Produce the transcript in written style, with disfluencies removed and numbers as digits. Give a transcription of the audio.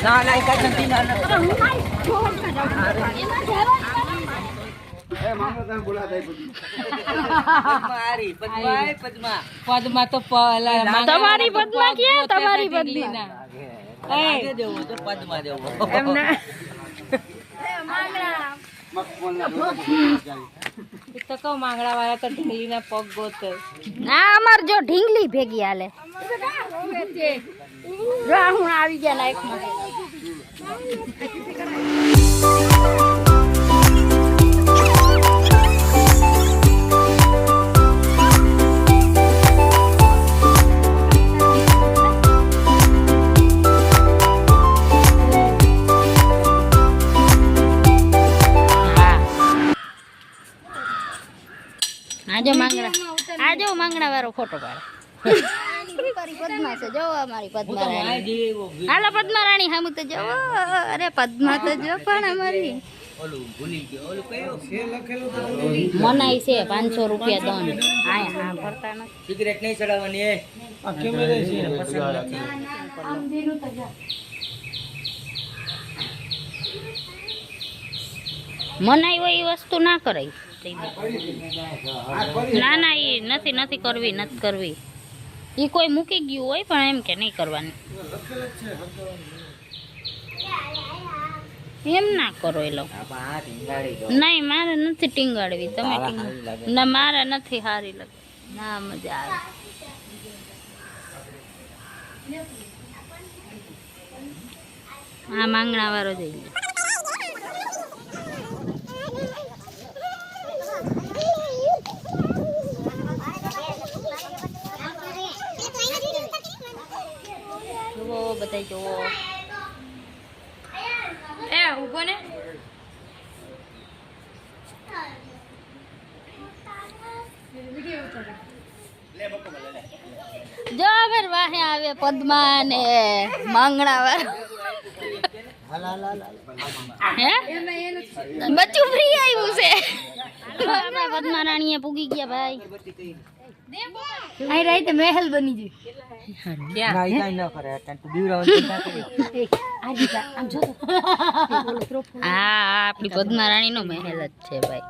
ના ના એક જ નથી ના એ મામલો તમે બોલાતા મારી પદ્મા પદ્મા પદ્મા તો તમારી પદ્મા કે તમારી પદ્મા લાગે દેવો તો પદ્મા દેવો એમને તો કહો માંગડા વાળા તો ઢીંગલી ના પગ ગોતે ના અમાર જો ઢીંગલી ભેગી હાલે જો હું આવી ગયા લાઈફ માં આજો માંગણા વાળો ફોટો પાડે પદ્મા છે જો અમારી પદ્મા રાણી હાલો પદ્મા રાણી હામુ તો જો અરે પદ્મા તો જો પણ અમારી ઓલું ભૂલી ગયો ઓલું કયો છે લખેલું તો મનાઈ છે 500 રૂપિયા દંડ હા હા ફરતા નથી સિગરેટ નહીં ચડાવવાની એ આ કેમેરા છે પસંદ નથી આમ દીનું તો જા મનાઈ હોય એ વસ્તુ ના કરાય ના ના એ નથી કરવી એ કોઈ મૂકી ગયું હોય પણ એમ કે નહીં કરવાની એમ ના કરો એ લોકો નહીં મારે નથી ટીંગાડવી તમે ના મારે નથી સારી લાગે ના મજા આવે આ માંગણા વાળો જોઈ લે બધા જોવો એ ઉભો ને જો ફેર વાહે આવે પદ્મા ને માંગણા વાળો હે બચ્ચું ફ્રી આવ્યું છે આપણે પદ્મા રાણીએ પૂગી ગયા ભાઈ આઈ રાઈતે મહેલ બની ગઈ ના ઈ કાઈ ન કરે તું બીવરાવાની ચિંતા કરી આમ જો હા આપણી પદ્મા રાણી નો મહેલ જ છે ભાઈ